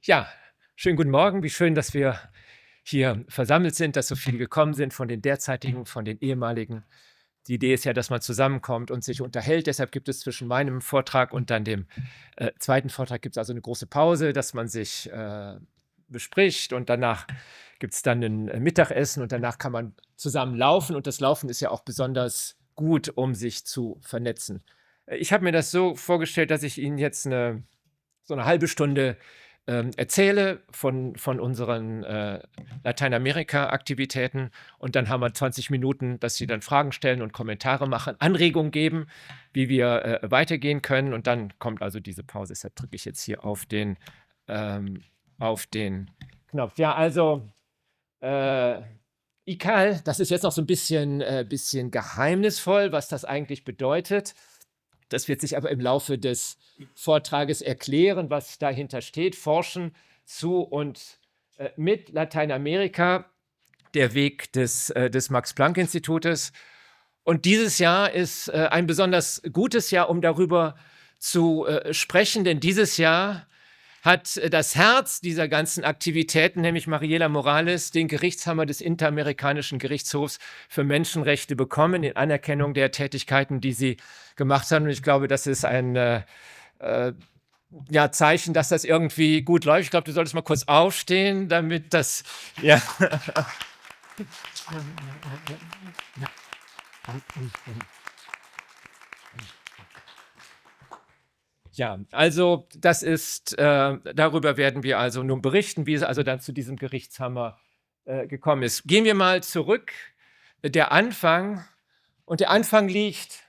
Ja, schönen guten Morgen. Wie schön, dass wir hier versammelt sind, dass so viele gekommen sind von den derzeitigen, von den ehemaligen. Die Idee ist ja, dass man zusammenkommt und sich unterhält. Deshalb gibt es zwischen meinem Vortrag und dann dem zweiten Vortrag gibt es also eine große Pause, dass man sich bespricht und danach gibt es dann ein Mittagessen und danach kann man zusammen laufen und das Laufen ist ja auch besonders gut, um sich zu vernetzen. Ich habe mir das so vorgestellt, dass ich Ihnen jetzt so eine halbe Stunde erzähle von unseren Lateinamerika-Aktivitäten und dann haben wir 20 Minuten, dass Sie dann Fragen stellen und Kommentare machen, Anregungen geben, wie wir weitergehen können und dann kommt also diese Pause. Deshalb drücke ich jetzt hier auf den Knopf. Ja, also ICAL, das ist jetzt noch so ein bisschen geheimnisvoll, was das eigentlich bedeutet. Das wird sich aber im Laufe des Vortrages erklären, was dahinter steht. Forschen zu und mit Lateinamerika, der Weg des Max-Planck-Institutes. Und dieses Jahr ist ein besonders gutes Jahr, um darüber zu sprechen, denn dieses Jahr hat das Herz dieser ganzen Aktivitäten, nämlich Mariela Morales, den Gerichtshammer des Interamerikanischen Gerichtshofs für Menschenrechte bekommen, in Anerkennung der Tätigkeiten, die sie gemacht haben. Und ich glaube, das ist ein Zeichen, dass das irgendwie gut läuft. Ich glaube, du solltest mal kurz aufstehen, damit das... Ja. Ja, also das ist, darüber werden wir also nun berichten, wie es also dann zu diesem Gerichtshammer gekommen ist. Gehen wir mal zurück, der Anfang, und der Anfang liegt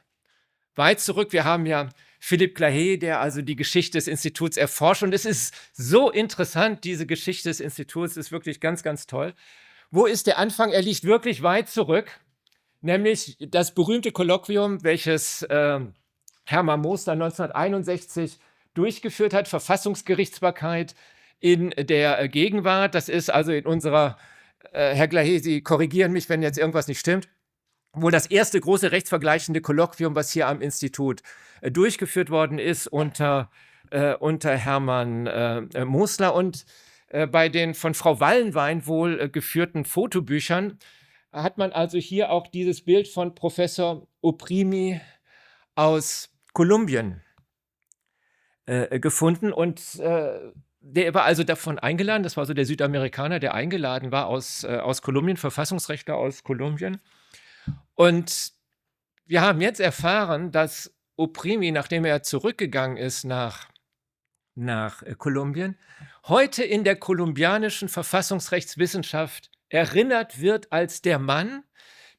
weit zurück. Wir haben ja Philippe Clahe, der also die Geschichte des Instituts erforscht und es ist so interessant, diese Geschichte des Instituts ist wirklich ganz, ganz toll. Wo ist der Anfang? Er liegt wirklich weit zurück, nämlich das berühmte Kolloquium, welches Hermann Mosler 1961 durchgeführt hat, Verfassungsgerichtsbarkeit in der Gegenwart. Das ist also in unserer, Herr Clahe, Sie korrigieren mich, wenn jetzt irgendwas nicht stimmt, wohl das erste große rechtsvergleichende Kolloquium, was hier am Institut durchgeführt worden ist unter Hermann Mosler. Und bei den von Frau Wallenwein wohl geführten Fotobüchern hat man also hier auch dieses Bild von Professor Oprimi aus Kolumbien gefunden und der war also davon eingeladen, das war so der Südamerikaner, der eingeladen war aus Kolumbien, Verfassungsrechtler aus Kolumbien. Und wir haben jetzt erfahren, dass Oprimi, nachdem er zurückgegangen ist nach Kolumbien, heute in der kolumbianischen Verfassungsrechtswissenschaft erinnert wird als der Mann,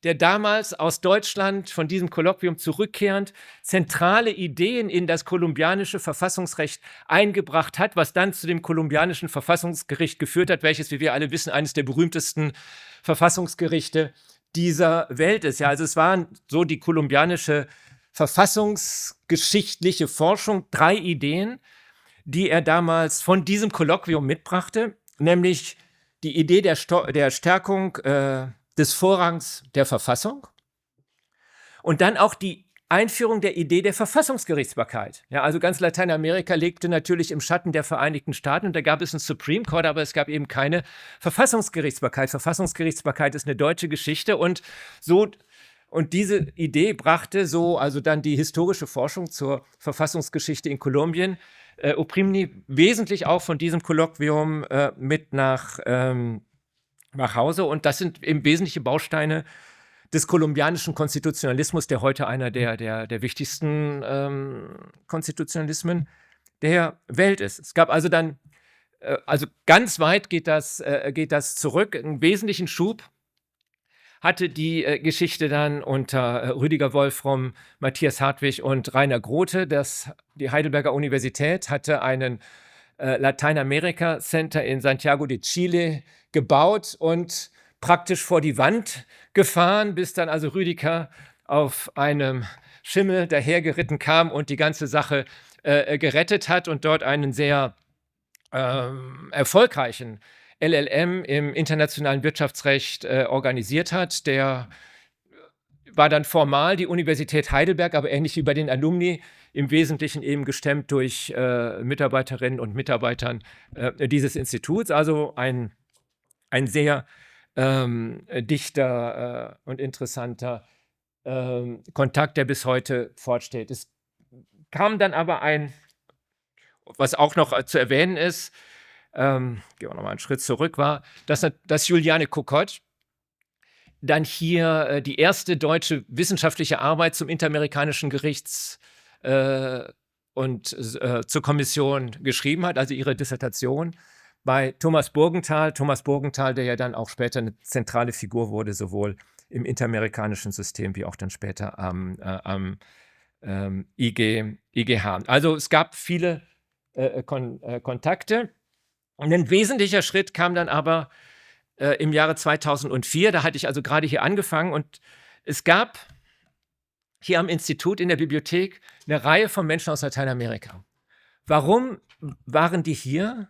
der damals aus Deutschland von diesem Kolloquium zurückkehrend zentrale Ideen in das kolumbianische Verfassungsrecht eingebracht hat, was dann zu dem kolumbianischen Verfassungsgericht geführt hat, welches, wie wir alle wissen, eines der berühmtesten Verfassungsgerichte dieser Welt ist. Ja, also es war so die kolumbianische verfassungsgeschichtliche Forschung, 3 Ideen, die er damals von diesem Kolloquium mitbrachte, nämlich die Idee der Stärkung des Vorrangs der Verfassung und dann auch die Einführung der Idee der Verfassungsgerichtsbarkeit. Ja, also ganz Lateinamerika lebte natürlich im Schatten der Vereinigten Staaten und da gab es einen Supreme Court, aber es gab eben keine Verfassungsgerichtsbarkeit. Verfassungsgerichtsbarkeit ist eine deutsche Geschichte und diese Idee brachte so also dann die historische Forschung zur Verfassungsgeschichte in Kolumbien. Oprimi wesentlich auch von diesem Kolloquium mit nach Hause und das sind eben wesentliche Bausteine des kolumbianischen Konstitutionalismus, der heute einer der wichtigsten Konstitutionalismen der Welt ist. Es gab also dann, also ganz weit geht das zurück, einen wesentlichen Schub hatte die Geschichte dann unter Rüdiger Wolfram, Matthias Hartwig und Rainer Grote. Die Heidelberger Universität hatte einen Lateinamerika Center in Santiago de Chile gebaut und praktisch vor die Wand gefahren, bis dann also Rüdiger auf einem Schimmel dahergeritten kam und die ganze Sache gerettet hat und dort einen sehr erfolgreichen LLM im internationalen Wirtschaftsrecht organisiert hat. Der war dann formal die Universität Heidelberg, aber ähnlich wie bei den Alumni im Wesentlichen eben gestemmt durch Mitarbeiterinnen und Mitarbeitern dieses Instituts. Also ein sehr dichter und interessanter Kontakt, der bis heute fortsteht. Es kam dann aber was auch noch zu erwähnen ist, gehen wir nochmal einen Schritt zurück, war, dass Juliane Kokott dann hier die erste deutsche wissenschaftliche Arbeit zum Interamerikanischen Gerichts und zur Kommission geschrieben hat, also ihre Dissertation bei Thomas Burgenthal. Thomas Burgenthal, der ja dann auch später eine zentrale Figur wurde, sowohl im interamerikanischen System wie auch dann später am IGH. Also es gab viele Kontakte. Und ein wesentlicher Schritt kam dann aber im Jahre 2004. Da hatte ich also gerade hier angefangen und es gab hier am Institut in der Bibliothek eine Reihe von Menschen aus Lateinamerika. Warum waren die hier?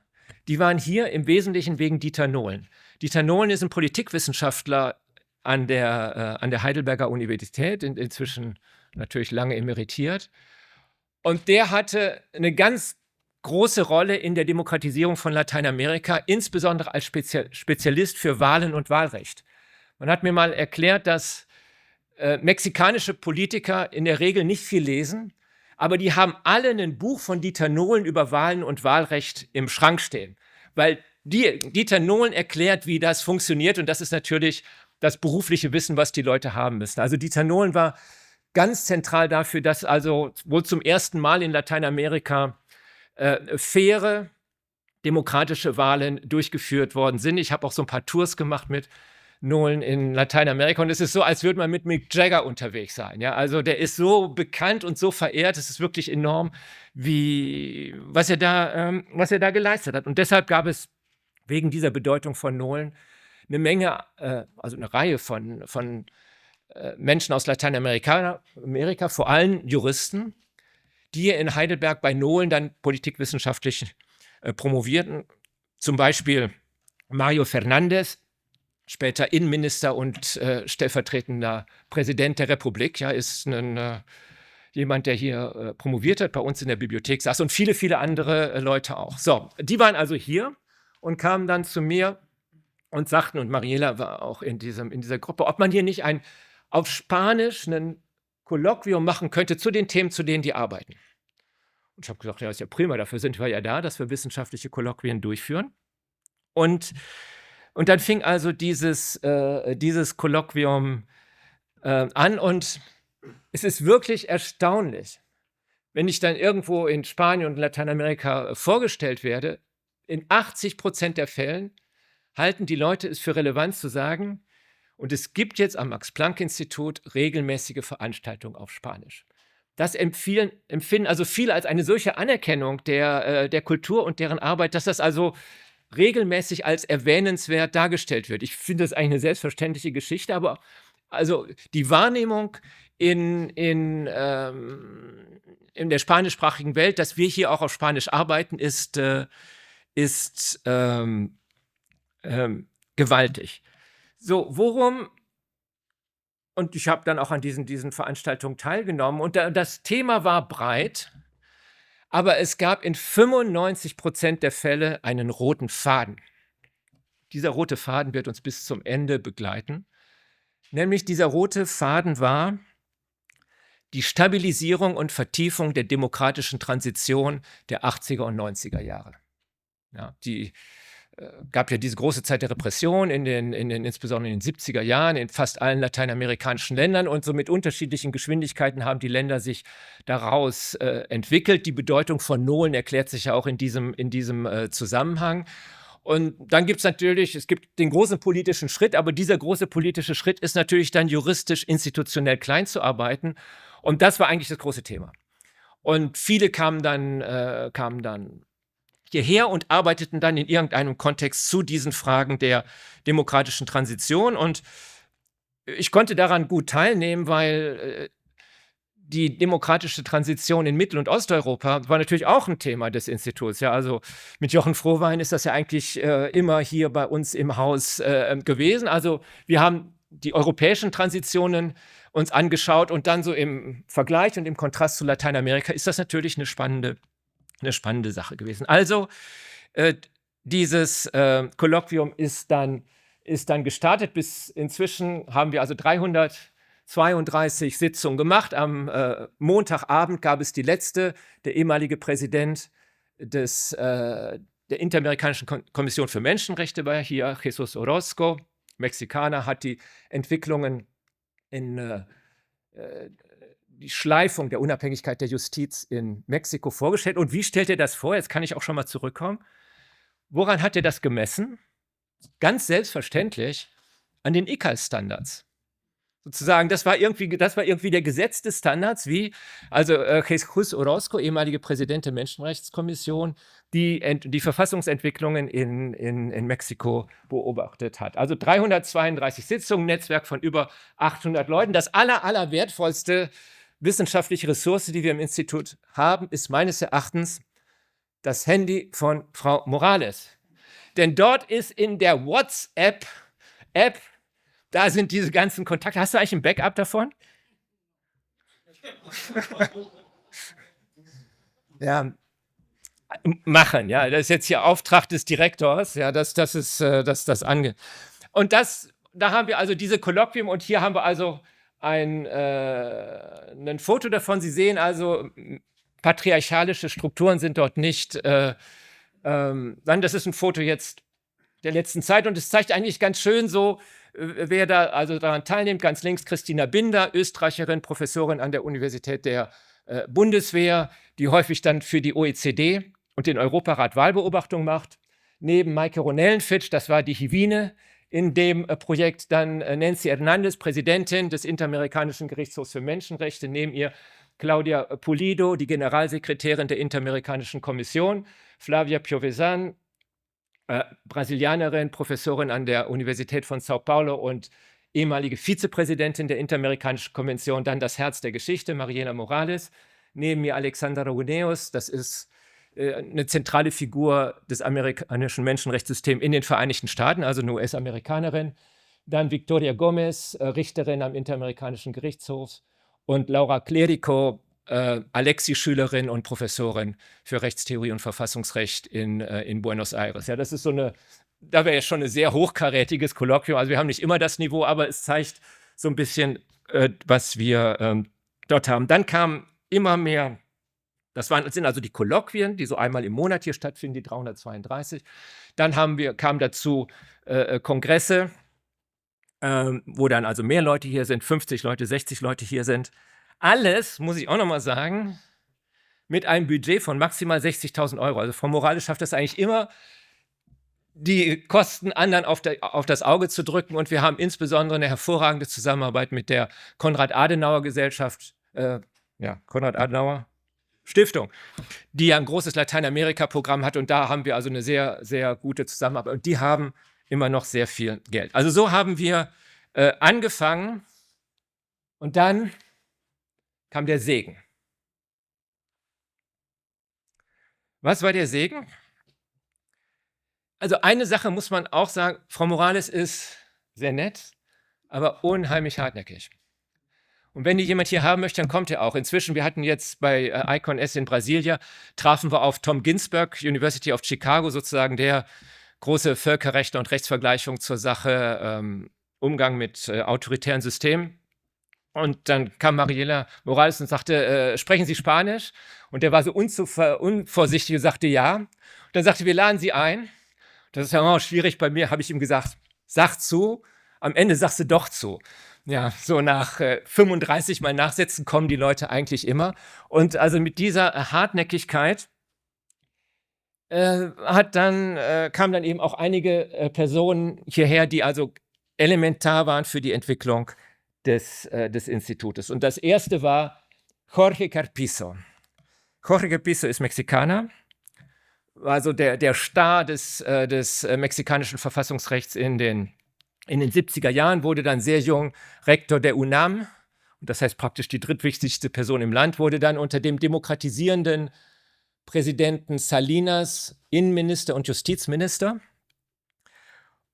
Die waren hier im Wesentlichen wegen Dieter Nohlen. Dieter Nohlen ist ein Politikwissenschaftler an der Heidelberger Universität, inzwischen natürlich lange emeritiert. Und der hatte eine ganz große Rolle in der Demokratisierung von Lateinamerika, insbesondere als Spezialist für Wahlen und Wahlrecht. Man hat mir mal erklärt, dass mexikanische Politiker in der Regel nicht viel lesen, aber die haben alle ein Buch von Dieter Nohlen über Wahlen und Wahlrecht im Schrank stehen. Weil Dieter Nohlen erklärt, wie das funktioniert und das ist natürlich das berufliche Wissen, was die Leute haben müssen. Also Dieter Nohlen war ganz zentral dafür, dass also wohl zum ersten Mal in Lateinamerika faire, demokratische Wahlen durchgeführt worden sind. Ich habe auch so ein paar Tours gemacht mit Nohlen in Lateinamerika und es ist so, als würde man mit Mick Jagger unterwegs sein. Ja? Also der ist so bekannt und so verehrt, es ist wirklich enorm, was er da geleistet hat. Und deshalb gab es wegen dieser Bedeutung von Nohlen eine Menge, also eine Reihe von Menschen aus Lateinamerika, vor allem Juristen, die in Heidelberg bei Nohlen dann politikwissenschaftlich promovierten. Zum Beispiel Mario Fernandez, später Innenminister und stellvertretender Präsident der Republik, ja, ist jemand, der hier promoviert hat, bei uns in der Bibliothek saß und viele, viele andere Leute auch. So, die waren also hier und kamen dann zu mir und sagten, und Mariela war auch in dieser Gruppe, ob man hier nicht auf Spanisch ein Kolloquium machen könnte zu den Themen, zu denen die arbeiten. Und ich habe gesagt, ja, ist ja prima, dafür sind wir ja da, dass wir wissenschaftliche Kolloquien durchführen. Und dann fing also dieses Kolloquium an und es ist wirklich erstaunlich, wenn ich dann irgendwo in Spanien und Lateinamerika vorgestellt werde, in 80% der Fällen halten die Leute es für relevant zu sagen, und es gibt jetzt am Max-Planck-Institut regelmäßige Veranstaltungen auf Spanisch. Das empfinden also viele als eine solche Anerkennung der Kultur und deren Arbeit, dass das also regelmäßig als erwähnenswert dargestellt wird. Ich finde das eigentlich eine selbstverständliche Geschichte, aber also die Wahrnehmung in der spanischsprachigen Welt, dass wir hier auch auf Spanisch arbeiten, ist gewaltig. So, worum, und ich habe dann auch an diesen Veranstaltungen teilgenommen und das Thema war breit, aber es gab in 95% der Fälle einen roten Faden. Dieser rote Faden wird uns bis zum Ende begleiten. Nämlich dieser rote Faden war die Stabilisierung und Vertiefung der demokratischen Transition der 80er und 90er Jahre. Ja, gab ja diese große Zeit der Repression insbesondere in den 70er Jahren in fast allen lateinamerikanischen Ländern und so mit unterschiedlichen Geschwindigkeiten haben die Länder sich daraus entwickelt. Die Bedeutung von Nohlen erklärt sich ja auch in diesem Zusammenhang. Und dann gibt es gibt den großen politischen Schritt, aber dieser große politische Schritt ist natürlich dann juristisch, institutionell klein zu arbeiten. Und das war eigentlich das große Thema. Und viele kamen dann hierher und arbeiteten dann in irgendeinem Kontext zu diesen Fragen der demokratischen Transition. Und ich konnte daran gut teilnehmen, weil die demokratische Transition in Mittel- und Osteuropa war natürlich auch ein Thema des Instituts. Ja, also mit Jochen Frohwein ist das ja eigentlich immer hier bei uns im Haus gewesen. Also wir haben die europäischen Transitionen uns angeschaut und dann so im Vergleich und im Kontrast zu Lateinamerika ist das natürlich eine spannende Sache gewesen. Also dieses Kolloquium ist dann gestartet. Bis inzwischen haben wir also 332 Sitzungen gemacht. Am Montagabend gab es die letzte. Der ehemalige Präsident der Interamerikanischen Kommission für Menschenrechte war hier, Jesus Orozco, Mexikaner, hat die Entwicklungen in die Schleifung der Unabhängigkeit der Justiz in Mexiko vorgestellt. Und wie stellt er das vor? Jetzt kann ich auch schon mal zurückkommen. Woran hat er das gemessen? Ganz selbstverständlich an den ICAL-Standards. Sozusagen, das war irgendwie der gesetzte Standards, wie also Jesus Orozco, ehemaliger Präsident der Menschenrechtskommission, die Verfassungsentwicklungen in Mexiko beobachtet hat. Also 332 Sitzungen, Netzwerk von über 800 Leuten. Das aller wertvollste wissenschaftliche Ressource, die wir im Institut haben, ist meines Erachtens das Handy von Frau Morales. Denn dort ist in der WhatsApp-App, da sind diese ganzen Kontakte. Hast du eigentlich ein Backup davon? Ja, machen, ja. Das ist jetzt hier Auftrag des Direktors, ja, das angeht. Und da haben wir also diese Kolloquium und hier haben wir also ein Foto davon. Sie sehen also, patriarchalische Strukturen sind dort nicht. Das ist ein Foto jetzt der letzten Zeit und es zeigt eigentlich ganz schön so, wer da also daran teilnimmt. Ganz links Christina Binder, Österreicherin, Professorin an der Universität der Bundeswehr, die häufig dann für die OECD und den Europarat Wahlbeobachtung macht. Neben Maike Ronellenfitsch, das war die Hivine in dem Projekt, dann Nancy Hernandez, Präsidentin des Interamerikanischen Gerichtshofs für Menschenrechte, neben ihr Claudia Pulido, die Generalsekretärin der Interamerikanischen Kommission, Flavia Piovesan, Brasilianerin, Professorin an der Universität von Sao Paulo und ehemalige Vizepräsidentin der Interamerikanischen Konvention, dann das Herz der Geschichte, Mariana Morales, neben mir Alexandra Runeus, das ist eine zentrale Figur des amerikanischen Menschenrechtssystems in den Vereinigten Staaten, also eine US-Amerikanerin, dann Victoria Gomez, Richterin am Interamerikanischen Gerichtshof und Laura Clerico, Alexi-Schülerin und Professorin für Rechtstheorie und Verfassungsrecht in Buenos Aires. Ja, das ist da wäre ja schon ein sehr hochkarätiges Kolloquium. Also wir haben nicht immer das Niveau, aber es zeigt so ein bisschen, was wir dort haben. Dann kam immer mehr, sind also die Kolloquien, die so einmal im Monat hier stattfinden, die 332. Dann kamen dazu Kongresse, wo dann also mehr Leute hier sind, 50 Leute, 60 Leute hier sind. Alles, muss ich auch nochmal sagen, mit einem Budget von maximal 60.000 Euro. Also Frau Morales schafft das eigentlich immer, die Kosten anderen auf das Auge zu drücken. Und wir haben insbesondere eine hervorragende Zusammenarbeit mit der Konrad-Adenauer-Gesellschaft, Konrad-Adenauer Stiftung, die ja ein großes Lateinamerika-Programm hat. Und da haben wir also eine sehr, sehr gute Zusammenarbeit. Und die haben immer noch sehr viel Geld. Also so haben wir angefangen und dann kam der Segen. Was war der Segen? Also eine Sache muss man auch sagen, Frau Morales ist sehr nett, aber unheimlich hartnäckig. Und wenn die jemand hier haben möchte, dann kommt er auch. Inzwischen, wir hatten jetzt bei Icon S in Brasilia, trafen wir auf Tom Ginsburg, University of Chicago, sozusagen der große Völkerrechtler und Rechtsvergleichung zur Sache Umgang mit autoritären Systemen. Und dann kam Mariela Morales und sagte, sprechen Sie Spanisch? Und der war so unvorsichtig und sagte ja. Und dann sagte, wir laden Sie ein. Das ist ja schwierig bei mir, habe ich ihm gesagt, sag zu. Am Ende sagst du doch zu. Ja, so nach 35 Mal Nachsetzen kommen die Leute eigentlich immer. Und also mit dieser Hartnäckigkeit kamen dann eben auch einige Personen hierher, die also elementar waren für die Entwicklung des Institutes. Und das erste war Jorge Carpizo. Jorge Carpizo ist Mexikaner, also der Star des mexikanischen Verfassungsrechts in den 70er Jahren, wurde dann sehr jung Rektor der UNAM, und das heißt praktisch die drittwichtigste Person im Land, wurde dann unter dem demokratisierenden Präsidenten Salinas Innenminister und Justizminister.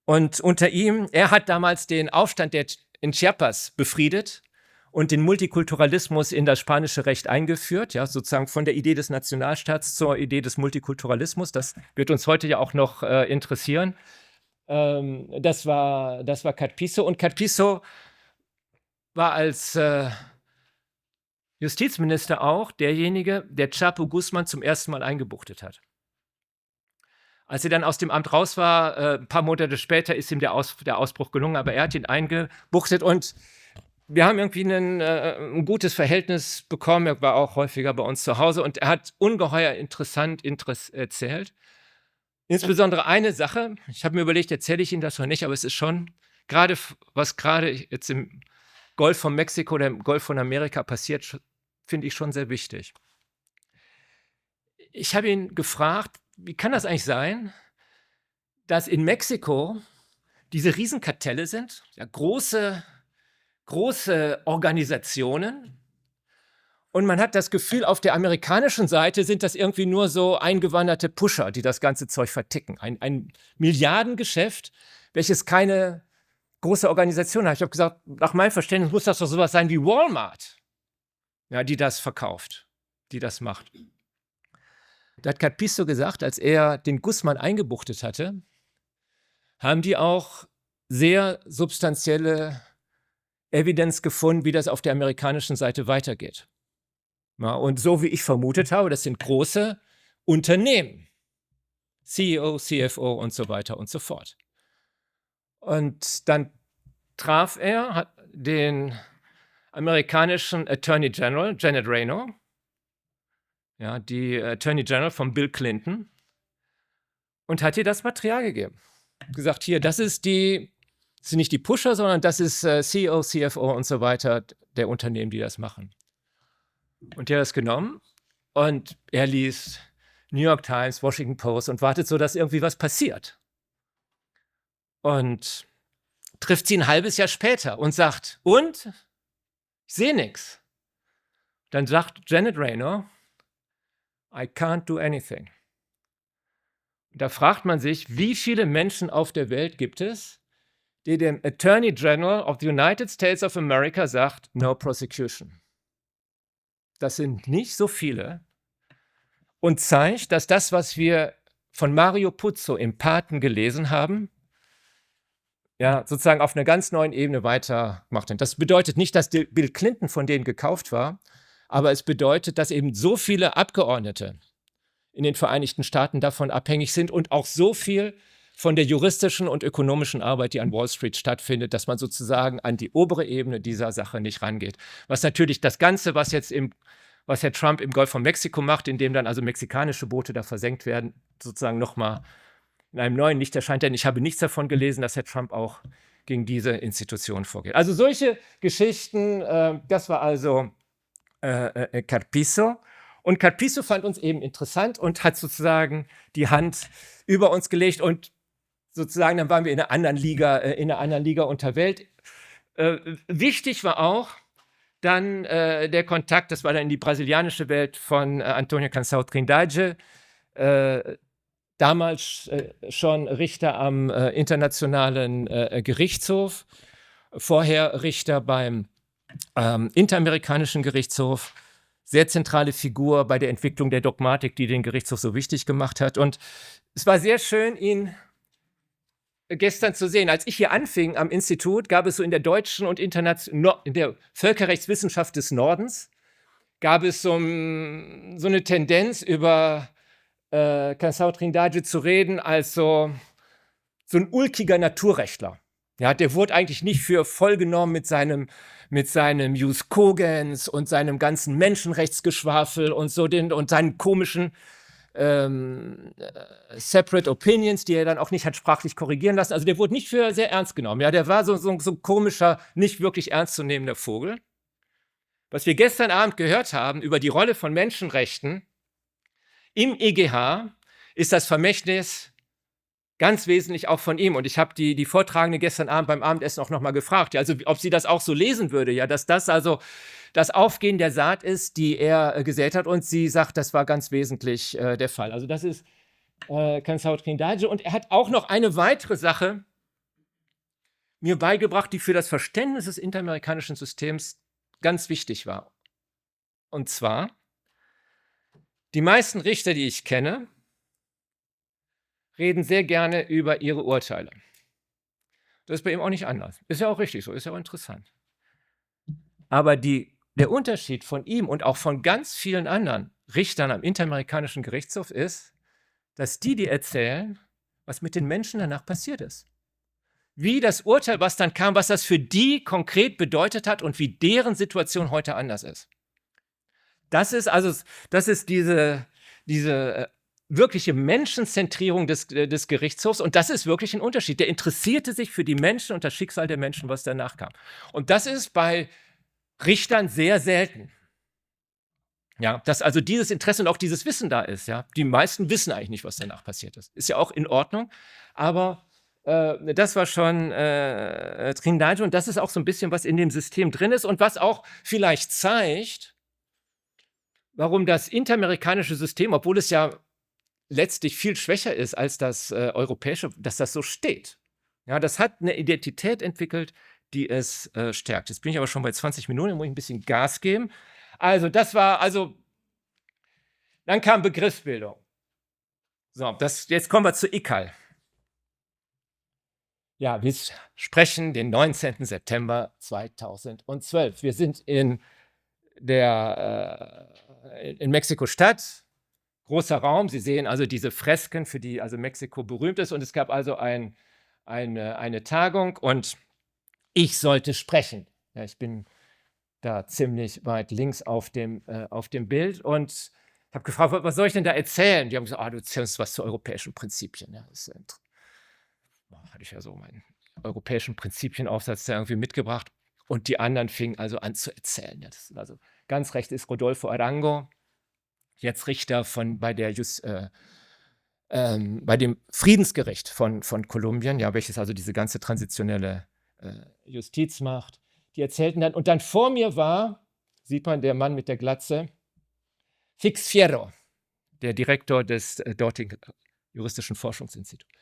Und unter ihm, er hat damals den Aufstand in Chiapas befriedet und den Multikulturalismus in das spanische Recht eingeführt, ja, sozusagen von der Idee des Nationalstaats zur Idee des Multikulturalismus. Das wird uns heute ja auch noch interessieren. Das war Carpizo. Und Carpizo war als Justizminister auch derjenige, der Chapo Guzman zum ersten Mal eingebuchtet hat. Als er dann aus dem Amt raus war, ein paar Monate später ist ihm der Ausbruch gelungen, aber er hat ihn eingebuchtet und wir haben irgendwie ein gutes Verhältnis bekommen. Er war auch häufiger bei uns zu Hause und er hat ungeheuer interessant erzählt. Insbesondere eine Sache, ich habe mir überlegt, erzähle ich Ihnen das noch nicht, aber es ist schon, was gerade jetzt im Golf von Mexiko oder im Golf von Amerika passiert, finde ich schon sehr wichtig. Ich habe ihn gefragt, wie kann das eigentlich sein, dass in Mexiko diese Riesenkartelle sind, ja, große Organisationen, und man hat das Gefühl, auf der amerikanischen Seite sind das irgendwie nur so eingewanderte Pusher, die das ganze Zeug verticken. Ein Milliardengeschäft, welches keine große Organisation hat. Ich habe gesagt, nach meinem Verständnis muss das doch sowas sein wie Walmart, ja, die das verkauft, die das macht. Da hat Carpizo gesagt, als er den Guzman eingebuchtet hatte, haben die auch sehr substanzielle Evidenz gefunden, wie das auf der amerikanischen Seite weitergeht. Ja, und so wie ich vermutet habe, das sind große Unternehmen. CEO, CFO und so weiter und so fort. Und dann traf er den amerikanischen Attorney General, Janet Reno, ja, die Attorney General von Bill Clinton, und hat ihr das Material gegeben. Gesagt, hier, das sind nicht die Pusher, sondern das ist CEO, CFO und so weiter der Unternehmen, die das machen. Und der hat das genommen und er liest New York Times, Washington Post und wartet so, dass irgendwie was passiert. Und trifft sie ein halbes Jahr später und sagt, und? Ich sehe nichts. Dann sagt Janet Reno, I can't do anything. Da fragt man sich, wie viele Menschen auf der Welt gibt es, die dem Attorney General of the United States of America sagt, no prosecution. Das sind nicht so viele und zeigt, dass das, was wir von Mario Puzo im Paten gelesen haben, ja, sozusagen auf einer ganz neuen Ebene weitergemacht hat. Das bedeutet nicht, dass Bill Clinton von denen gekauft war, aber es bedeutet, dass eben so viele Abgeordnete in den Vereinigten Staaten davon abhängig sind und auch so viel von der juristischen und ökonomischen Arbeit, die an Wall Street stattfindet, dass man sozusagen an die obere Ebene dieser Sache nicht rangeht. Was natürlich das Ganze, was Herr Trump im Golf von Mexiko macht, indem dann also mexikanische Boote da versenkt werden, sozusagen nochmal in einem neuen Licht erscheint. Denn ich habe nichts davon gelesen, dass Herr Trump auch gegen diese Institution vorgeht. Also solche Geschichten, das war also Carpizo. Und Carpizo fand uns eben interessant und hat sozusagen die Hand über uns gelegt und sozusagen, dann waren wir in einer anderen Liga unterwegs. Wichtig war auch dann der Kontakt, das war dann in die brasilianische Welt von Antônio Cansao Trindade, damals schon Richter am Internationalen Gerichtshof, vorher Richter beim Interamerikanischen Gerichtshof, sehr zentrale Figur bei der Entwicklung der Dogmatik, die den Gerichtshof so wichtig gemacht hat. Und es war sehr schön, ihn gestern zu sehen. Als ich hier anfing am Institut, gab es so in der deutschen und in der Völkerrechtswissenschaft des Nordens, gab es so eine Tendenz, über Cansao Trindade zu reden als so ein ulkiger Naturrechtler. Ja, der wurde eigentlich nicht für voll genommen mit seinem Jus Cogens und seinem ganzen Menschenrechtsgeschwafel und so und seinen komischen Separate Opinions, die er dann auch nicht hat sprachlich korrigieren lassen. Also der wurde nicht für sehr ernst genommen. Ja, der war so ein komischer, nicht wirklich ernstzunehmender Vogel. Was wir gestern Abend gehört haben über die Rolle von Menschenrechten im EGH, ist das Vermächtnis ganz wesentlich auch von ihm. Und ich habe die Vortragende gestern Abend beim Abendessen auch nochmal gefragt, ja, also ob sie das auch so lesen würde, ja, dass das also das Aufgehen der Saat ist, die er gesät hat. Und sie sagt, das war ganz wesentlich der Fall. Also das ist Cansao Trindade. Und er hat auch noch eine weitere Sache mir beigebracht, die für das Verständnis des interamerikanischen Systems ganz wichtig war. Und zwar, die meisten Richter, die ich kenne, reden sehr gerne über ihre Urteile. Das ist bei ihm auch nicht anders. Ist ja auch richtig so, ist ja auch interessant. Aber der Unterschied von ihm und auch von ganz vielen anderen Richtern am Interamerikanischen Gerichtshof ist, dass die erzählen, was mit den Menschen danach passiert ist. Wie das Urteil, was dann kam, was das für die konkret bedeutet hat und wie deren Situation heute anders ist. Das ist diese wirkliche Menschenzentrierung des Gerichtshofs und das ist wirklich ein Unterschied. Der interessierte sich für die Menschen und das Schicksal der Menschen, was danach kam. Und das ist bei Richtern sehr selten. Ja, dass also dieses Interesse und auch dieses Wissen da ist. Ja, die meisten wissen eigentlich nicht, was danach passiert ist. Ist ja auch in Ordnung, aber das war schon Trindade und das ist auch so ein bisschen, was in dem System drin ist und was auch vielleicht zeigt, warum das interamerikanische System, obwohl es ja letztlich viel schwächer ist als das europäische, dass das so steht. Ja, das hat eine Identität entwickelt, die es stärkt. Jetzt bin ich aber schon bei 20 Minuten, muss ich ein bisschen Gas geben. Also dann kam Begriffsbildung. So, jetzt kommen wir zu ICAL. Ja, wir sprechen den 19. September 2012. Wir sind in Mexiko-Stadt, großer Raum. Sie sehen also diese Fresken, für die also Mexiko berühmt ist. Und es gab also eine Tagung und ich sollte sprechen. Ja, ich bin da ziemlich weit links auf dem Bild und habe gefragt, was soll ich denn da erzählen? Die haben gesagt, du erzählst was zu europäischen Prinzipien. Ja, das hatte ich ja so meinen europäischen Prinzipienaufsatz da irgendwie mitgebracht. Und die anderen fingen also an zu erzählen. Ja, das ist also ganz rechts ist Rodolfo Arango, jetzt Richter bei dem Friedensgericht von Kolumbien, ja, welches also diese ganze transitionelle Justiz macht. Die erzählten dann, und dann vor mir war, sieht man, der Mann mit der Glatze, Fix Fierro, der Direktor des dortigen Juristischen Forschungsinstituts.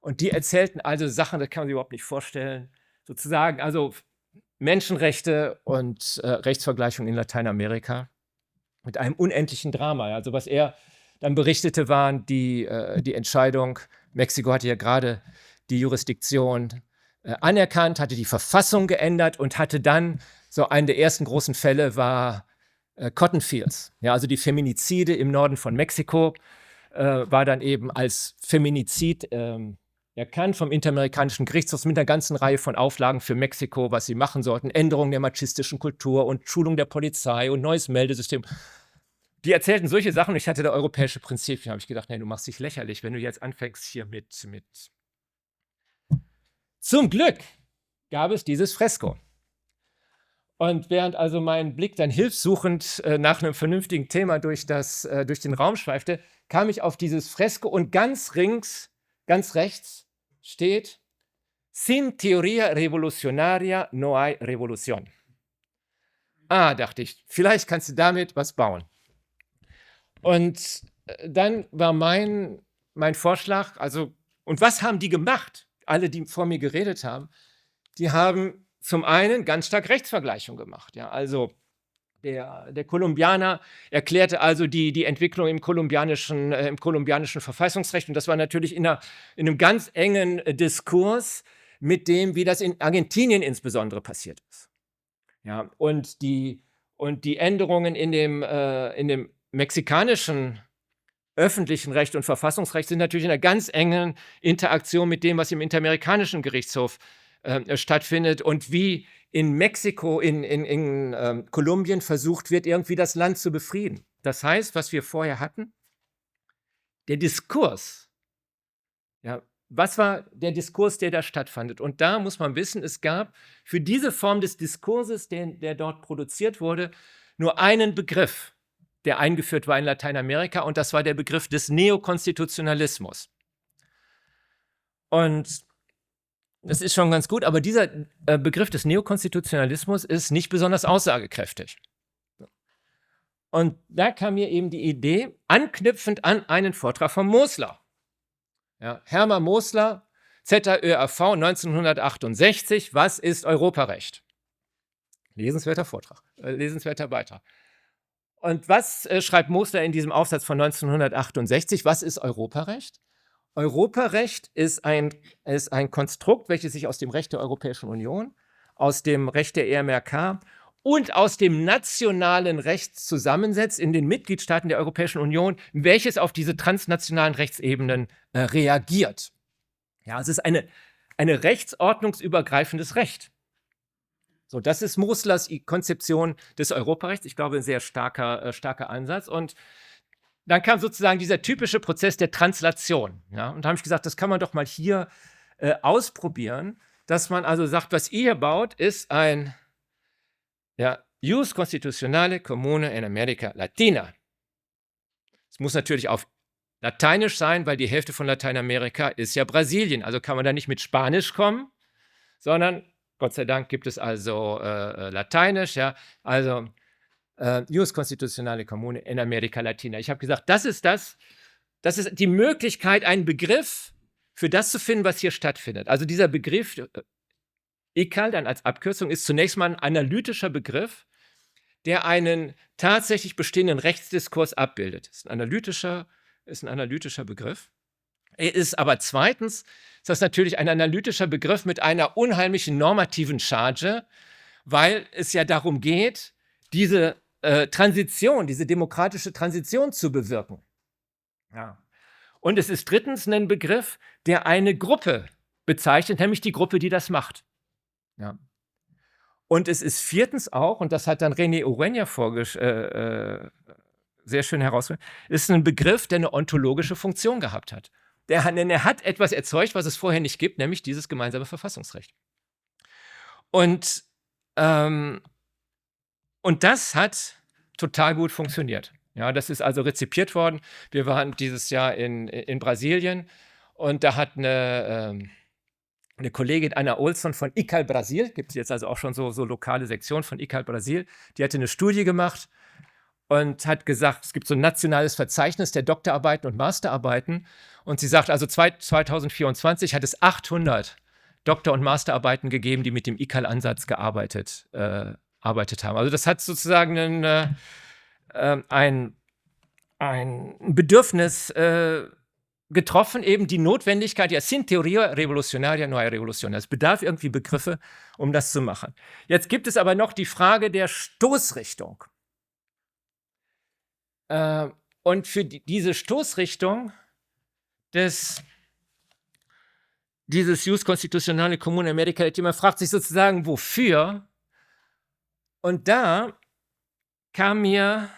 Und die erzählten also Sachen, das kann man sich überhaupt nicht vorstellen, sozusagen, also Menschenrechte und Rechtsvergleichung in Lateinamerika mit einem unendlichen Drama. Also was er dann berichtete, waren die Entscheidung, Mexiko hatte ja gerade die Jurisdiktion anerkannt, hatte die Verfassung geändert und hatte dann, so einen der ersten großen Fälle war Cotton Fields. Ja, also die Feminizide im Norden von Mexiko war dann eben als Feminizid erkannt vom Interamerikanischen Gerichtshof mit einer ganzen Reihe von Auflagen für Mexiko, was sie machen sollten, Änderung der machistischen Kultur und Schulung der Polizei und neues Meldesystem. Die erzählten solche Sachen und ich hatte da europäische Prinzipien. Da habe ich gedacht, nee, du machst dich lächerlich, wenn du jetzt anfängst hier mit. Zum Glück gab es dieses Fresko. Und während also mein Blick dann hilfssuchend nach einem vernünftigen Thema durch den Raum schweifte, kam ich auf dieses Fresko und ganz rechts steht: Sin teoría revolucionaria no hay revolución. Dachte ich, vielleicht kannst du damit was bauen. Und dann war mein Vorschlag, also, und was haben die gemacht? Alle, die vor mir geredet haben, die haben zum einen ganz stark Rechtsvergleichung gemacht. Ja, also der Kolumbianer erklärte also die Entwicklung im kolumbianischen Verfassungsrecht. Und das war natürlich in einem ganz engen Diskurs mit dem, wie das in Argentinien insbesondere passiert ist. Ja, und die Änderungen in dem mexikanischen öffentlichen Recht und Verfassungsrecht sind natürlich in einer ganz engen Interaktion mit dem, was im Interamerikanischen Gerichtshof stattfindet und wie in Mexiko, in Kolumbien versucht wird, irgendwie das Land zu befrieden. Das heißt, was wir vorher hatten, der Diskurs. Ja, was war der Diskurs, der da stattfand? Und da muss man wissen, es gab für diese Form des Diskurses, der dort produziert wurde, nur einen Begriff, der eingeführt war in Lateinamerika, und das war der Begriff des Neokonstitutionalismus. Und das ist schon ganz gut, aber dieser Begriff des Neokonstitutionalismus ist nicht besonders aussagekräftig. Und da kam mir eben die Idee, anknüpfend an einen Vortrag von Mosler. Ja, Hermann Mosler, ZAÖAV 1968, was ist Europarecht? Lesenswerter Vortrag, lesenswerter Beitrag. Und was schreibt Mosler in diesem Aufsatz von 1968? Was ist Europarecht? Europarecht ist ein Konstrukt, welches sich aus dem Recht der Europäischen Union, aus dem Recht der EMRK und aus dem nationalen Recht zusammensetzt in den Mitgliedstaaten der Europäischen Union, welches auf diese transnationalen Rechtsebenen reagiert. Ja, es ist eine rechtsordnungsübergreifendes Recht. So, das ist Moslers Konzeption des Europarechts. Ich glaube, ein sehr starker Ansatz. Und dann kam sozusagen dieser typische Prozess der Translation. Ja? Und da habe ich gesagt, das kann man doch mal hier ausprobieren, dass man also sagt, was ihr hier baut, ist ein Jus Constitutionale Comune in America Latina. Es muss natürlich auf Lateinisch sein, weil die Hälfte von Lateinamerika ist ja Brasilien. Also kann man da nicht mit Spanisch kommen, sondern Gott sei Dank gibt es also Lateinisch, ja, also Jus Constitutionale Comune in America Latina. Ich habe gesagt, das ist die Möglichkeit, einen Begriff für das zu finden, was hier stattfindet. Also dieser Begriff, ICAL dann als Abkürzung, ist zunächst mal ein analytischer Begriff, der einen tatsächlich bestehenden Rechtsdiskurs abbildet. Ist ein analytischer Begriff. Er ist aber zweitens, ist das natürlich ein analytischer Begriff mit einer unheimlichen normativen Charge, weil es ja darum geht, diese Transition, diese demokratische Transition zu bewirken. Ja. Und es ist drittens ein Begriff, der eine Gruppe bezeichnet, nämlich die Gruppe, die das macht. Ja. Und es ist viertens auch, und das hat dann René Ureña sehr schön herausgefunden, ist ein Begriff, der eine ontologische Funktion gehabt hat. Er hat etwas erzeugt, was es vorher nicht gibt, nämlich dieses gemeinsame Verfassungsrecht. Und das hat total gut funktioniert. Ja, das ist also rezipiert worden. Wir waren dieses Jahr in Brasilien und da hat eine Kollegin, Anna Olsson von ICAL Brasil, gibt es jetzt also auch schon so lokale Sektionen von ICAL Brasil, die hatte eine Studie gemacht und hat gesagt, es gibt so ein nationales Verzeichnis der Doktorarbeiten und Masterarbeiten. Und sie sagt, also 2024 hat es 800 Doktor- und Masterarbeiten gegeben, die mit dem ICAL-Ansatz gearbeitet haben. Also das hat sozusagen ein Bedürfnis getroffen, eben die Notwendigkeit, ja, sin teoria revolucionaria no hay revolución. Es bedarf irgendwie Begriffe, um das zu machen. Jetzt gibt es aber noch die Frage der Stoßrichtung. Und für diese Stoßrichtung dieses Jus Constitutionale Comune America Latina fragt sich sozusagen, wofür? Und da kam mir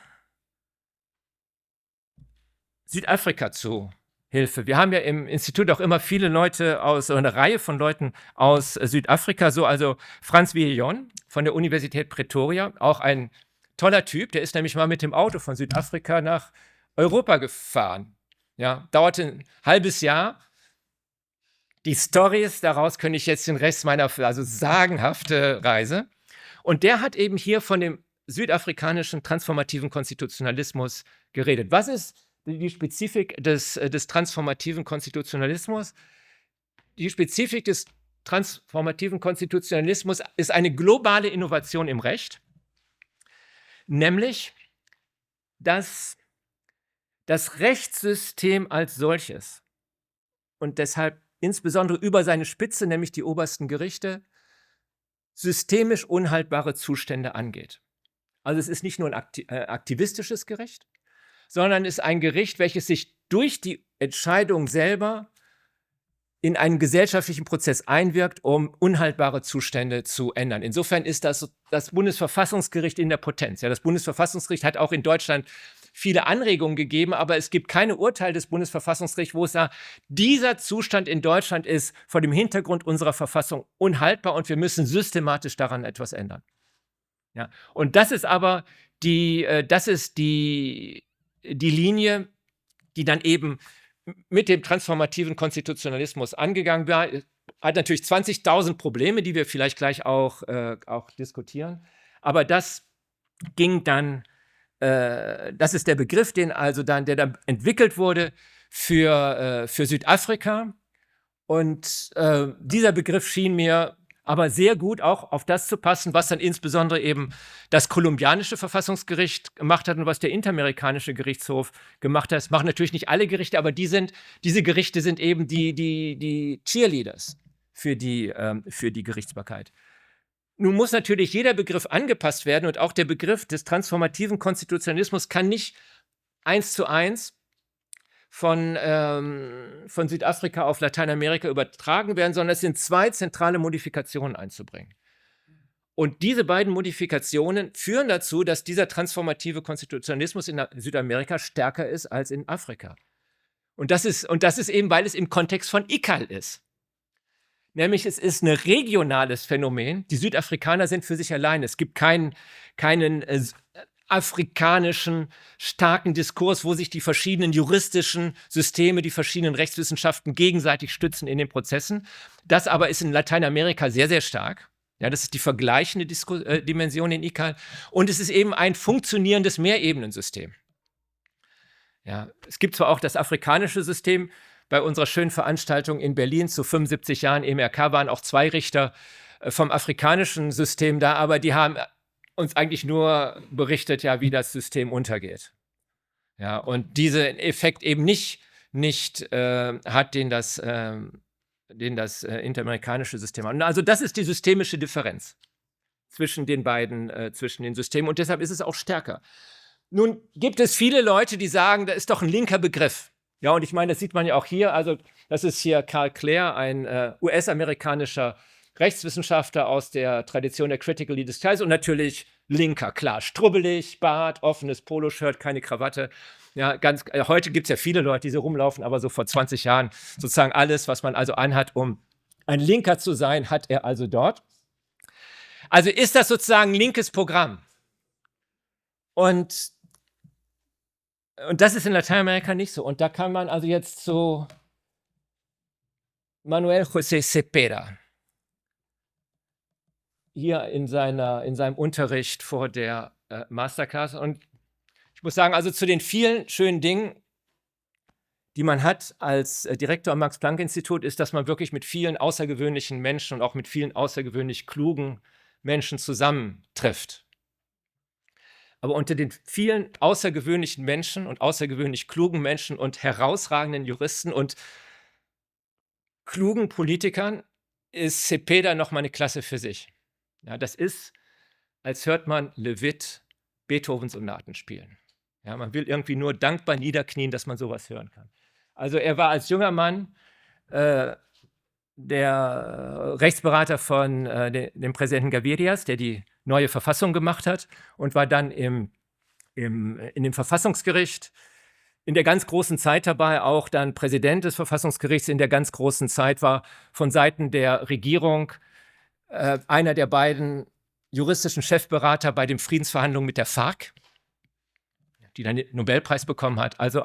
Südafrika zu Hilfe. Wir haben ja im Institut auch immer viele Leute eine Reihe von Leuten aus Südafrika, also Franz Viljoen von der Universität Pretoria, auch ein toller Typ, der ist nämlich mal mit dem Auto von Südafrika nach Europa gefahren. Ja, dauerte ein halbes Jahr. Die Storys daraus könnte ich jetzt den Rest meiner, sagenhafte Reise. Und der hat eben hier von dem südafrikanischen transformativen Konstitutionalismus geredet. Was ist die Spezifik des transformativen Konstitutionalismus? Die Spezifik des transformativen Konstitutionalismus ist eine globale Innovation im Recht, nämlich, dass das Rechtssystem als solches und deshalb insbesondere über seine Spitze, nämlich die obersten Gerichte, systemisch unhaltbare Zustände angeht. Also es ist nicht nur ein aktivistisches Gericht, sondern es ist ein Gericht, welches sich durch die Entscheidung selber in einen gesellschaftlichen Prozess einwirkt, um unhaltbare Zustände zu ändern. Insofern ist das Bundesverfassungsgericht in der Potenz. Ja, das Bundesverfassungsgericht hat auch in Deutschland viele Anregungen gegeben, aber es gibt keine Urteile des Bundesverfassungsgerichts, wo es sagt, dieser Zustand in Deutschland ist vor dem Hintergrund unserer Verfassung unhaltbar und wir müssen systematisch daran etwas ändern. Ja, und das ist aber die Linie, die dann eben mit dem transformativen Konstitutionalismus angegangen war. Hat natürlich 20.000 Probleme, die wir vielleicht gleich auch diskutieren. Aber das ging dann, das ist der Begriff, der dann entwickelt wurde für Südafrika. Und dieser Begriff schien mir aber sehr gut auch auf das zu passen, was dann insbesondere eben das kolumbianische Verfassungsgericht gemacht hat und was der interamerikanische Gerichtshof gemacht hat. Das machen natürlich nicht alle Gerichte, aber diese Gerichte sind eben die Cheerleaders für die Gerichtsbarkeit. Nun muss natürlich jeder Begriff angepasst werden und auch der Begriff des transformativen Konstitutionalismus kann nicht 1:1 von Südafrika auf Lateinamerika übertragen werden, sondern es sind 2 zentrale Modifikationen einzubringen. Und diese beiden Modifikationen führen dazu, dass dieser transformative Konstitutionalismus in Südamerika stärker ist als in Afrika. Und das ist eben, weil es im Kontext von ICAL ist. Nämlich es ist ein regionales Phänomen. Die Südafrikaner sind für sich allein. Es gibt keinen afrikanischen starken Diskurs, wo sich die verschiedenen juristischen Systeme, die verschiedenen Rechtswissenschaften gegenseitig stützen in den Prozessen. Das aber ist in Lateinamerika sehr, sehr stark. Ja, das ist die vergleichende Dimension in ICAL. Und es ist eben ein funktionierendes Mehrebenensystem. Ja, es gibt zwar auch das afrikanische System. Bei unserer schönen Veranstaltung in Berlin zu 75 Jahren EMRK waren auch 2 Richter vom afrikanischen System da, aber die haben uns eigentlich nur berichtet, ja, wie das System untergeht. Ja, und diesen Effekt eben nicht hat, den das interamerikanische System hat. Also das ist die systemische Differenz zwischen den Systemen und deshalb ist es auch stärker. Nun gibt es viele Leute, die sagen, da ist doch ein linker Begriff. Ja, und ich meine, das sieht man ja auch hier. Also das ist hier Karl Clare, ein US-amerikanischer Rechtswissenschaftler aus der Tradition der Critical Legal Styles und natürlich linker, klar, strubbelig, Bart, offenes Poloshirt, keine Krawatte. Ja, heute gibt es ja viele Leute, die so rumlaufen, aber so vor 20 Jahren sozusagen alles, was man also anhat, um ein Linker zu sein, hat er also dort. Also ist das sozusagen ein linkes Programm. Und das ist in Lateinamerika nicht so. Und da kann man also jetzt zu Manuel José Cepeda hier in seinem Unterricht vor der Masterclass. Und ich muss sagen, also zu den vielen schönen Dingen, die man hat als Direktor am Max-Planck-Institut, ist, dass man wirklich mit vielen außergewöhnlichen Menschen und auch mit vielen außergewöhnlich klugen Menschen zusammentrifft. Aber unter den vielen außergewöhnlichen Menschen und außergewöhnlich klugen Menschen und herausragenden Juristen und klugen Politikern ist Cepeda nochmal eine Klasse für sich. Ja, das ist, als hört man Le Vit Beethovens Sonaten spielen. Ja, man will irgendwie nur dankbar niederknien, dass man sowas hören kann. Also er war als junger Mann der Rechtsberater von dem Präsidenten Gavirias, der die neue Verfassung gemacht hat und war dann in dem Verfassungsgericht in der ganz großen Zeit dabei, auch dann Präsident des Verfassungsgerichts in der ganz großen Zeit, war von Seiten der Regierung einer der beiden juristischen Chefberater bei den Friedensverhandlungen mit der FARC, die dann den Nobelpreis bekommen hat. Also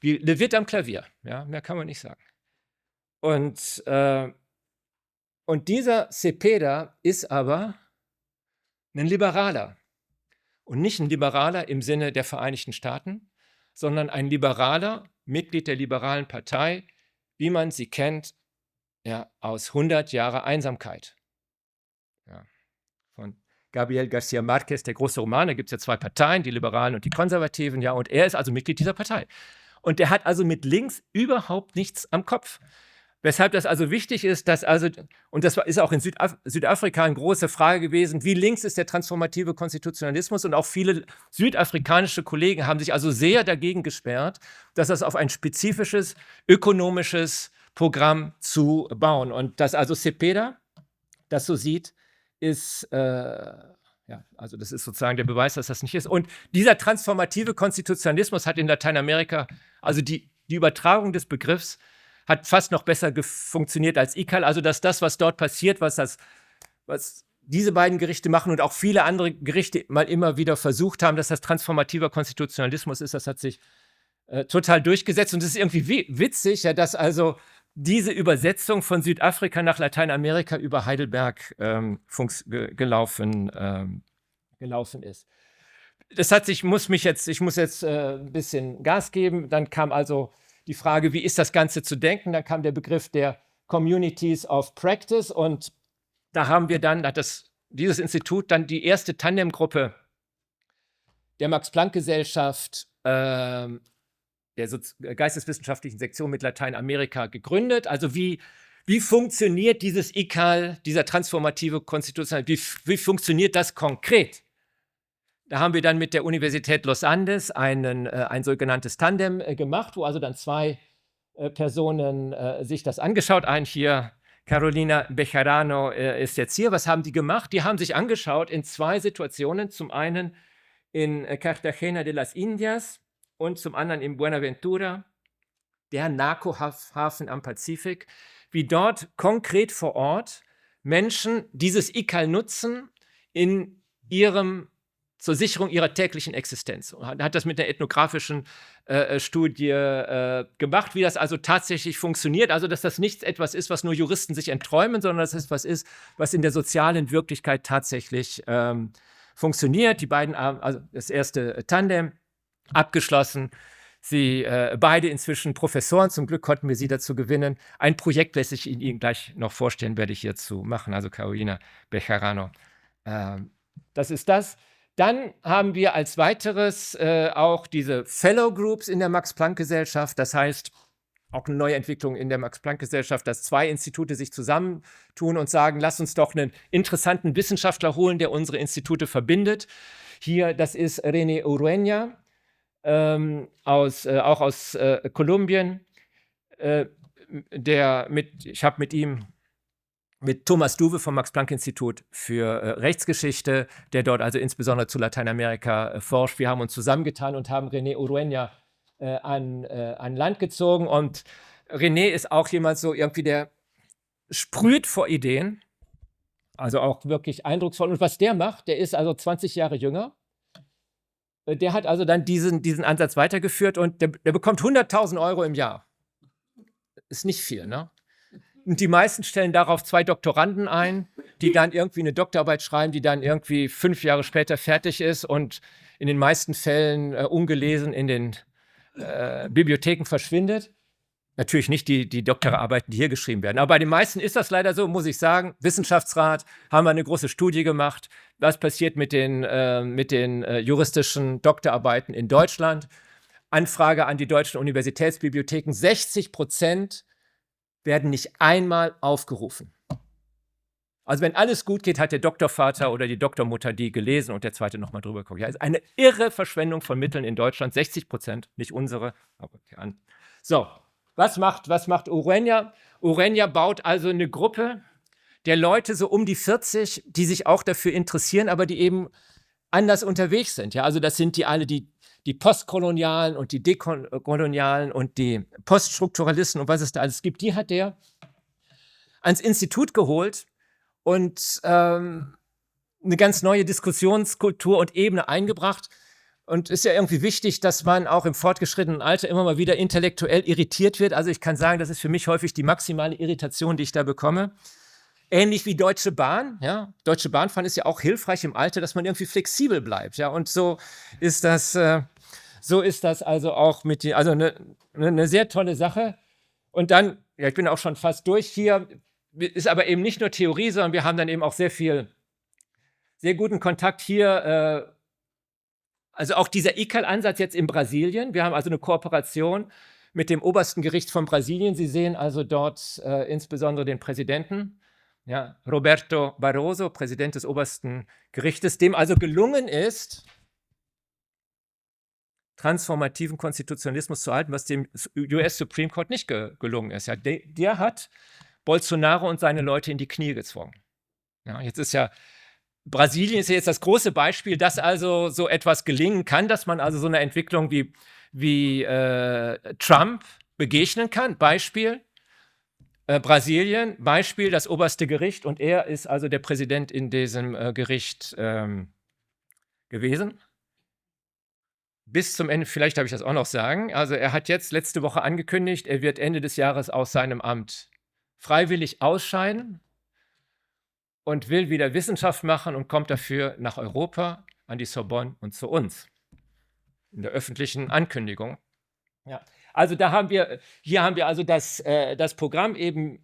wie Le Vit am Klavier. Ja, mehr kann man nicht sagen. Und dieser Cepeda ist aber ein Liberaler. Und nicht ein Liberaler im Sinne der Vereinigten Staaten, sondern ein Liberaler, Mitglied der Liberalen Partei, wie man sie kennt, ja, aus 100 Jahre Einsamkeit. Ja, von Gabriel García Márquez, der große Roman, da gibt es ja 2 Parteien, die Liberalen und die Konservativen, ja, und er ist also Mitglied dieser Partei. Und der hat also mit links überhaupt nichts am Kopf. Weshalb das also wichtig ist, dass also, und das ist auch in Südafrika eine große Frage gewesen, wie links ist der transformative Konstitutionalismus? Und auch viele südafrikanische Kollegen haben sich also sehr dagegen gesperrt, dass das auf ein spezifisches ökonomisches Programm zu bauen. Und dass also Cepeda das so sieht, ist, also das ist sozusagen der Beweis, dass das nicht ist. Und dieser transformative Konstitutionalismus hat in Lateinamerika, also die Übertragung des Begriffs, hat fast noch besser funktioniert als ICAL. Also dass das, was dort passiert, was diese beiden Gerichte machen und auch viele andere Gerichte mal immer wieder versucht haben, dass das transformativer Konstitutionalismus ist, das hat sich total durchgesetzt. Und es ist irgendwie witzig, ja, dass also diese Übersetzung von Südafrika nach Lateinamerika über Heidelberg gelaufen ist. Das hat sich, ich muss jetzt ein bisschen Gas geben. Dann kam also die Frage, wie ist das Ganze zu denken? Dann kam der Begriff der Communities of Practice und da haben wir dann, hat dieses Institut dann die erste Tandemgruppe der Max-Planck-Gesellschaft der geisteswissenschaftlichen Sektion mit Lateinamerika gegründet. Also wie funktioniert dieses ICAL, dieser transformative Konstitutionalismus, wie funktioniert das konkret? Da haben wir dann mit der Universität Los Andes ein sogenanntes Tandem gemacht, wo also dann zwei Personen sich das angeschaut. Ein hier, Carolina Bejarano ist jetzt hier. Was haben die gemacht? Die haben sich angeschaut in zwei Situationen. Zum einen in Cartagena de las Indias und zum anderen in Buenaventura, der Narco-Hafen am Pazifik, wie dort konkret vor Ort Menschen dieses ICAL nutzen zur Sicherung ihrer täglichen Existenz. Hat das mit einer ethnografischen Studie gemacht, wie das also tatsächlich funktioniert. Also, dass das nicht etwas ist, was nur Juristen sich entträumen, sondern dass es etwas ist, was in der sozialen Wirklichkeit tatsächlich funktioniert. Die beiden, also das erste Tandem, abgeschlossen. Sie beide inzwischen Professoren. Zum Glück konnten wir sie dazu gewinnen. Ein Projekt, das ich Ihnen gleich noch vorstellen werde, ich hierzu machen. Also Carolina Bejarano. Das ist das. Dann haben wir als weiteres auch diese Fellow Groups in der Max-Planck-Gesellschaft. Das heißt, auch eine neue Entwicklung in der Max-Planck-Gesellschaft, dass zwei Institute sich zusammentun und sagen, lass uns doch einen interessanten Wissenschaftler holen, der unsere Institute verbindet. Hier, das ist René Urueña, auch aus Kolumbien. Ich habe mit Thomas Duwe vom Max-Planck-Institut für Rechtsgeschichte, der dort also insbesondere zu Lateinamerika forscht. Wir haben uns zusammengetan und haben René Urueña an Land gezogen. Und René ist auch jemand so irgendwie, der sprüht vor Ideen, also auch wirklich eindrucksvoll. Und was der macht, der ist also 20 Jahre jünger. Der hat also dann diesen Ansatz weitergeführt und der bekommt 100.000 Euro im Jahr. Ist nicht viel, ne? Und die meisten stellen darauf 2 Doktoranden ein, die dann irgendwie eine Doktorarbeit schreiben, die dann irgendwie 5 Jahre später fertig ist und in den meisten Fällen ungelesen in den Bibliotheken verschwindet. Natürlich nicht die Doktorarbeiten, die hier geschrieben werden. Aber bei den meisten ist das leider so, muss ich sagen. Wissenschaftsrat, haben wir eine große Studie gemacht. Was passiert mit den juristischen Doktorarbeiten in Deutschland? Anfrage an die deutschen Universitätsbibliotheken. 60% werden nicht einmal aufgerufen. Also wenn alles gut geht, hat der Doktorvater oder die Doktormutter die gelesen und der zweite nochmal drüber guckt. Ja, ist eine irre Verschwendung von Mitteln in Deutschland. 60%, nicht unsere. Aber okay, an. So, was macht Urueña? Urueña baut also eine Gruppe der Leute so um die 40, die sich auch dafür interessieren, aber die eben anders unterwegs sind. Ja, also das sind die Postkolonialen und die Dekolonialen und die Poststrukturalisten und was es da alles gibt, die hat er ans Institut geholt und eine ganz neue Diskussionskultur und Ebene eingebracht. Und ist ja irgendwie wichtig, dass man auch im fortgeschrittenen Alter immer mal wieder intellektuell irritiert wird. Also ich kann sagen, das ist für mich häufig die maximale Irritation, die ich da bekomme. Ähnlich wie Deutsche Bahn. Ja? Deutsche Bahnfahren ist ja auch hilfreich im Alter, dass man irgendwie flexibel bleibt. Ja? Und so ist das also auch also eine sehr tolle Sache. Und dann, ja, ich bin auch schon fast durch hier, ist aber eben nicht nur Theorie, sondern wir haben dann eben auch sehr guten Kontakt hier. Also auch dieser ICAL-Ansatz jetzt in Brasilien. Wir haben also eine Kooperation mit dem obersten Gericht von Brasilien. Sie sehen also dort insbesondere den Präsidenten, ja, Roberto Barroso, Präsident des obersten Gerichtes, dem also gelungen ist, transformativen Konstitutionalismus zu halten, was dem US Supreme Court nicht gelungen ist. Ja, der hat Bolsonaro und seine Leute in die Knie gezwungen. Ja, Brasilien ist ja jetzt das große Beispiel, dass also so etwas gelingen kann, dass man also so eine Entwicklung wie Trump begegnen kann. Beispiel Brasilien, Beispiel das oberste Gericht und er ist also der Präsident in diesem Gericht gewesen. Bis zum Ende, vielleicht darf ich das auch noch sagen, also er hat jetzt letzte Woche angekündigt, er wird Ende des Jahres aus seinem Amt freiwillig ausscheiden und will wieder Wissenschaft machen und kommt dafür nach Europa, an die Sorbonne und zu uns. In der öffentlichen Ankündigung. Ja. Also hier haben wir also das Programm eben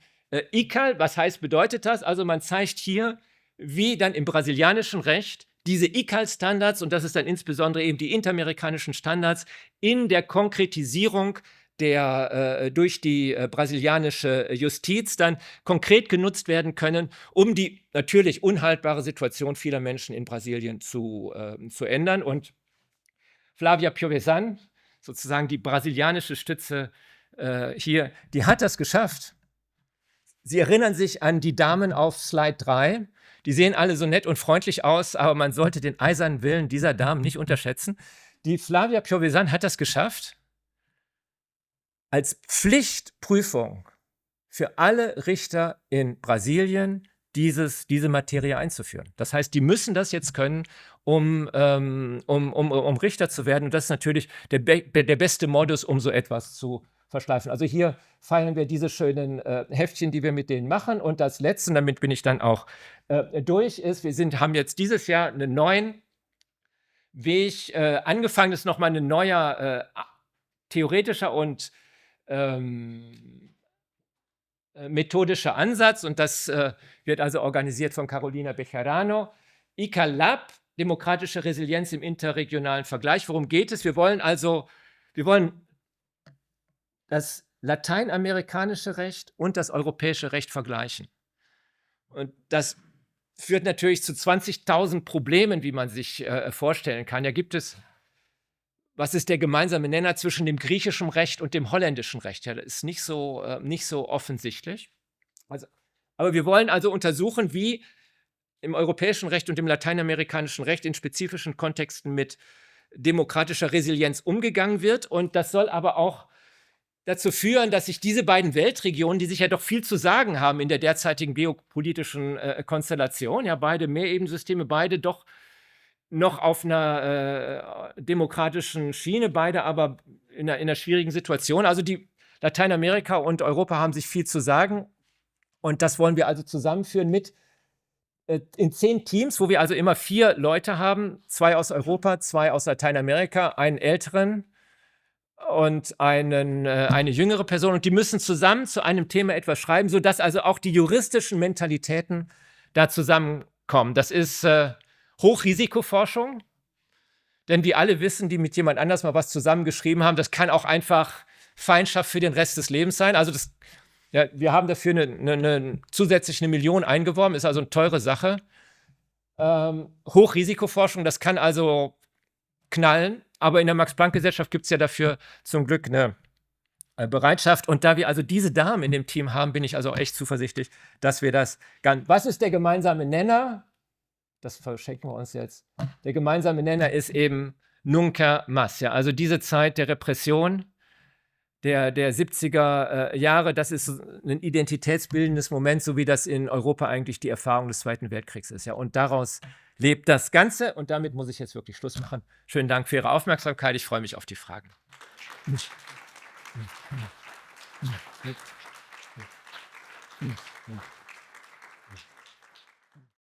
ICAL. Was bedeutet das? Also man zeigt hier, wie dann im brasilianischen Recht diese ICAL-Standards, und das ist dann insbesondere eben die interamerikanischen Standards, in der Konkretisierung durch die brasilianische Justiz dann konkret genutzt werden können, um die natürlich unhaltbare Situation vieler Menschen in Brasilien zu ändern. Und Flávia Piovesan, sozusagen die brasilianische Stütze hier, die hat das geschafft. Sie erinnern sich an die Damen auf Slide 3. Die sehen alle so nett und freundlich aus, aber man sollte den eisernen Willen dieser Damen nicht unterschätzen. Die Flávia Piovesan hat das geschafft, als Pflichtprüfung für alle Richter in Brasilien diese Materie einzuführen. Das heißt, die müssen das jetzt können, um Richter zu werden. Und das ist natürlich der beste Modus, um so etwas zu verschleifen. Also hier feiern wir diese schönen Heftchen, die wir mit denen machen. Und das Letzte, damit bin ich dann auch durch, ist, haben jetzt dieses Jahr einen neuen Weg angefangen. Das ist nochmal ein neuer theoretischer und methodischer Ansatz, und das wird also organisiert von Carolina Bejarano. ICAL Lab, demokratische Resilienz im interregionalen Vergleich. Worum geht es? Wir wollen das lateinamerikanische Recht und das europäische Recht vergleichen. Und das führt natürlich zu 20.000 Problemen, wie man sich vorstellen kann. Da gibt es, was ist der gemeinsame Nenner zwischen dem griechischen Recht und dem holländischen Recht? Ja, das ist nicht so offensichtlich. Aber wir wollen also untersuchen, wie im europäischen Recht und im lateinamerikanischen Recht in spezifischen Kontexten mit demokratischer Resilienz umgegangen wird. Und das soll aber auch dazu führen, dass sich diese beiden Weltregionen, die sich ja doch viel zu sagen haben in der derzeitigen geopolitischen Konstellation, ja, beide Mehrebensysteme, beide doch noch auf einer demokratischen Schiene, beide aber in einer schwierigen Situation. Also die Lateinamerika und Europa haben sich viel zu sagen, und das wollen wir also zusammenführen in 10 Teams, wo wir also immer 4 Leute haben, 2 aus Europa, 2 aus Lateinamerika, einen älteren und eine jüngere Person, und die müssen zusammen zu einem Thema etwas schreiben, sodass also auch die juristischen Mentalitäten da zusammenkommen. Das ist Hochrisikoforschung, denn wir alle wissen, die mit jemand anders mal was zusammengeschrieben haben, das kann auch einfach Feindschaft für den Rest des Lebens sein. Also wir haben dafür zusätzlich 1 Million eingeworben, ist also eine teure Sache. Hochrisikoforschung, das kann also knallen, aber in der Max-Planck-Gesellschaft gibt es ja dafür zum Glück eine Bereitschaft. Und da wir also diese Damen in dem Team haben, bin ich also echt zuversichtlich, dass wir das Was ist der gemeinsame Nenner? Das verschenken wir uns jetzt. Der gemeinsame Nenner ist eben Nunca Más. Ja? Also diese Zeit der Repression der 70er Jahre, das ist ein identitätsbildendes Moment, so wie das in Europa eigentlich die Erfahrung des Zweiten Weltkriegs ist. Ja? Und daraus lebt das Ganze. Und damit muss ich jetzt wirklich Schluss machen. Schönen Dank für Ihre Aufmerksamkeit. Ich freue mich auf die Fragen.